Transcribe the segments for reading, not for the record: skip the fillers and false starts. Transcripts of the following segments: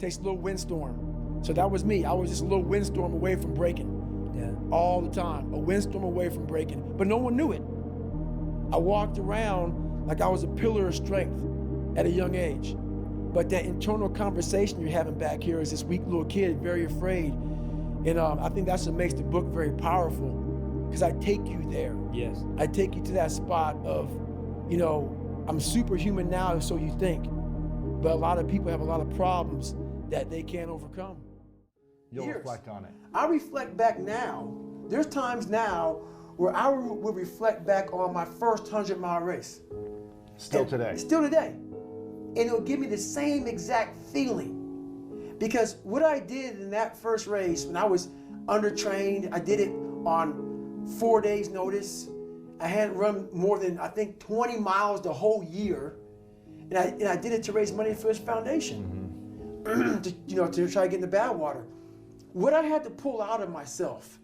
takes a little windstorm. So that was me. I was just a little windstorm away from breaking. Yeah. All the time, a windstorm away from breaking. But no one knew it. I walked around like I was a pillar of strength at a young age. But that internal conversation you're having back here is this weak little kid, very afraid. And I think that's what makes the book very powerful, because I take you there. Yes. I take you to that spot of, you know, I'm superhuman now, so you think. But a lot of people have a lot of problems that they can't overcome. You'll reflect on it. I reflect back now. There's times now where I will reflect back on my first 100-mile race. Still today. Still today. And it'll give me the same exact feeling. Because what I did in that first race, when I was undertrained, I did it on 4 days' notice. I hadn't run more than, I think, 20 miles the whole year. And I did it to raise money for his foundation, to try to get in the Badwater. What I had to pull out of myself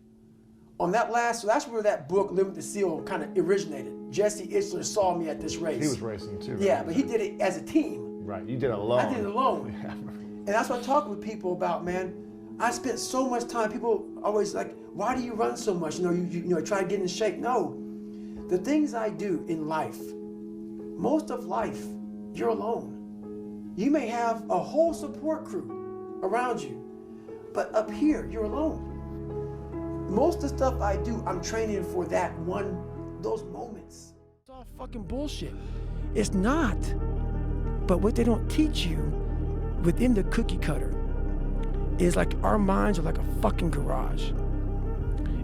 on that last, so that's where that book, Live with the Seal, kind of originated. Jesse Itzler saw me at this race. He was racing too. Right? Yeah, but he did it as a team. Right, you did it alone. I did it alone. Yeah. And that's what I talk with people about, man. I spent so much time, people always like, why do you run so much? You try to get in shape. No, the things I do in life, most of life, you're alone. You may have a whole support crew around you, but up here, you're alone. Most of the stuff I do, I'm training for those moments. It's all fucking bullshit. It's not. But what they don't teach you within the cookie cutter is like our minds are like a fucking garage.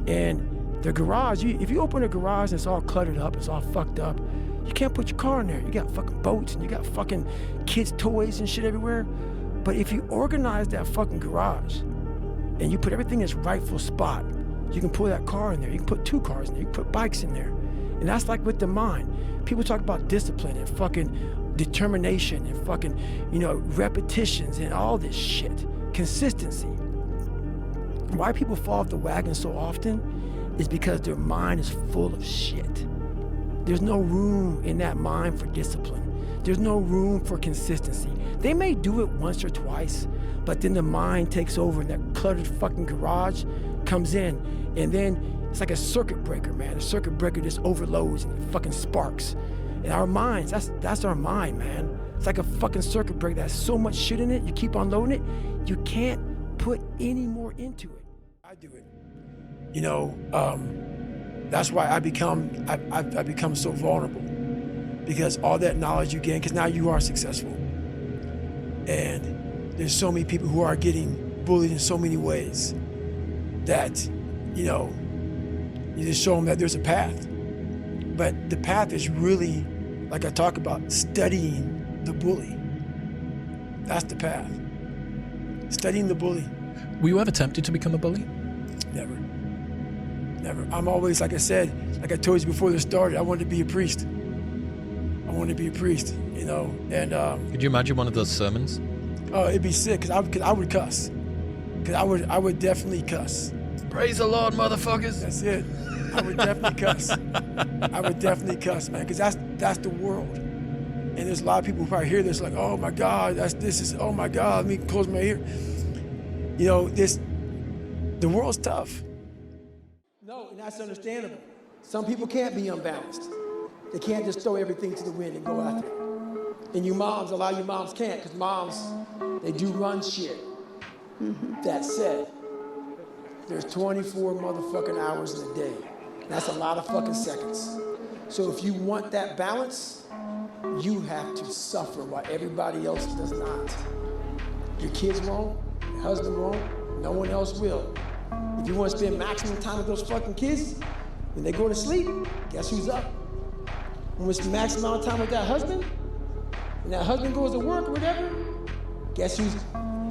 And the garage, if you open a garage and it's all cluttered up, it's all fucked up, you can't put your car in there. You got fucking boats and you got fucking kids' toys and shit everywhere. But if you organize that fucking garage and you put everything in its rightful spot, you can pull that car in there. You can put 2 cars in there. You can put bikes in there. And that's like with the mind. People talk about discipline and fucking determination and fucking, repetitions and all this shit. Consistency. Why people fall off the wagon so often is because their mind is full of shit. There's no room in that mind for discipline. There's no room for consistency. They may do it once or twice, but then the mind takes over and that cluttered fucking garage comes in, and then it's like a circuit breaker, man. A circuit breaker just overloads and it fucking sparks. And our minds, that's our mind, man. It's like a fucking circuit breaker that has so much shit in it, you keep on loading it, you can't put any more into it. I do it. That's why I've become so vulnerable, because all that knowledge you gain, because now you are successful. And there's so many people who are getting bullied in so many ways that, you just show them that there's a path. But the path is really, like I talk about, studying the bully. That's the path. Studying the bully. Were you ever tempted to become a bully? Never. Never. I'm always, like I said, like I told you before this started, I wanted to be a priest. And could you imagine one of those sermons? Oh, it'd be sick, because I would cuss. Because I would definitely cuss. Praise the Lord, motherfuckers. That's it. I would definitely cuss. I would definitely cuss, man, because that's the world. And there's a lot of people who probably hear this like, oh my God, oh my God, let me close my ear. The world's tough. No, and that's understandable. Some people can't be unbalanced. They can't just throw everything to the wind and go after it. And you moms, a lot of you moms can't, because moms, they do run shit. That said, there's 24 motherfucking hours in a day. That's a lot of fucking seconds. So if you want that balance, you have to suffer while everybody else does not. Your kids won't, your husband won't, no one else will. If you want to spend maximum time with those fucking kids, when they go to sleep, guess who's up? When it's the maximum amount of time with that husband, when that husband goes to work or whatever, guess who's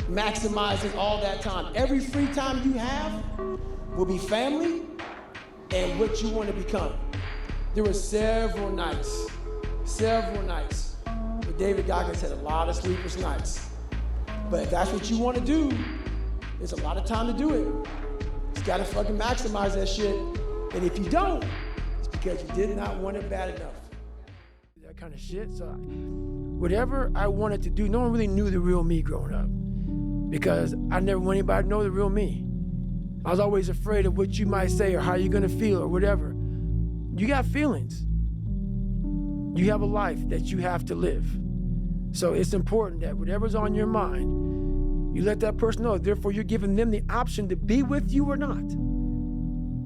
maximizing all that time? Every free time you have will be family and what you want to become. There were several nights where David Goggins had a lot of sleepless nights. But if that's what you want to do, there's a lot of time to do it. You just gotta fucking maximize that shit. And if you don't, it's because you did not want it bad enough. That kind of shit. So whatever I wanted to do, no one really knew the real me growing up. because I never want anybody to know the real me. I was always afraid of what you might say or how you're gonna feel or whatever. You got feelings. You have a life that you have to live. So it's important that whatever's on your mind, you let that person know. Therefore, you're giving them the option to be with you or not.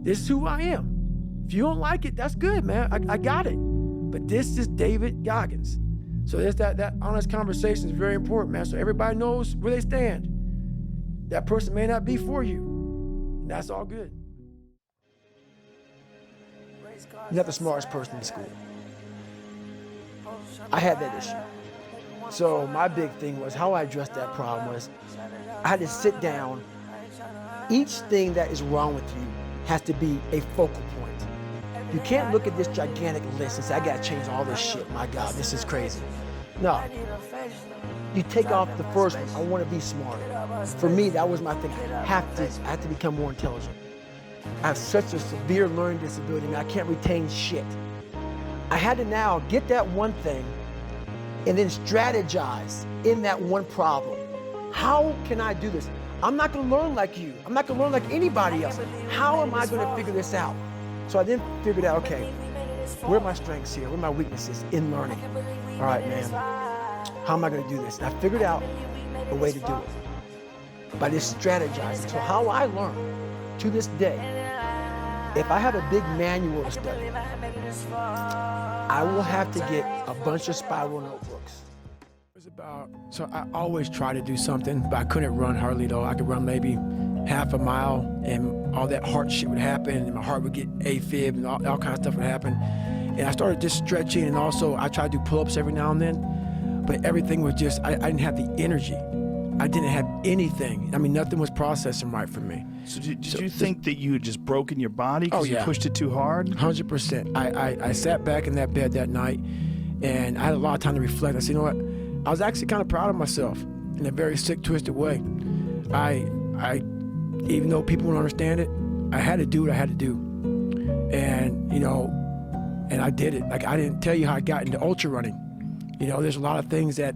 This is who I am. If you don't like it, that's good, man. I got it. But this is David Goggins. So there's that honest conversation is very important, man. So everybody knows where they stand. That person may not be for you. And that's all good. You're not the smartest person in school. I had that issue. So my big thing was how I addressed that problem was I had to sit down. Each thing that is wrong with you has to be a focal point. You can't look at this gigantic list and say, I gotta change all this shit. My God, this is crazy. No. You take off the first one. I want to be smarter. For me, that was my thing. I have to become more intelligent. I have such a severe learning disability, man. I can't retain shit. I had to now get that one thing and then strategize in that one problem. How can I do this? I'm not gonna learn like you. I'm not gonna learn like anybody else. How am I gonna figure this out? So I then figured out, okay, where are my strengths here? Where are my weaknesses in learning? All right, man, how am I gonna do this? And I figured out a way to do it by just strategizing. So how I learn to this day, if I have a big manual to study, I will have to get a bunch of spiral notebooks. So I always try to do something, but I couldn't run hardly at all. I could run maybe half a mile and all that heart shit would happen and my heart would get AFib and all kinds of stuff would happen. And I started just stretching, and also I tried to do pull-ups every now and then, but everything was just, I didn't have the energy. I didn't have anything. I mean, nothing was processing right for me. So did you think that you had just broken your body because you pushed it too hard? 100%. I sat back in that bed that night, and I had a lot of time to reflect. I said, you know what? I was actually kind of proud of myself in a very sick, twisted way. I even though people don't understand it, I had to do what I had to do. And, you know, and I did it. Like, I didn't tell you how I got into ultra running. You know, there's a lot of things that,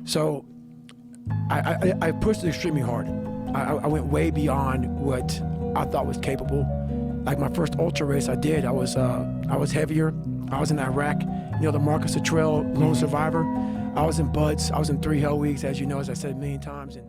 so I pushed it extremely hard. I went way beyond what I thought was capable. Like my first ultra race I did, I was heavier. I was in Iraq, you know, the Marcus Luttrell Lone Survivor. I was in Buds. I was in 3 Hell Weeks, as you know, as I said a million times. And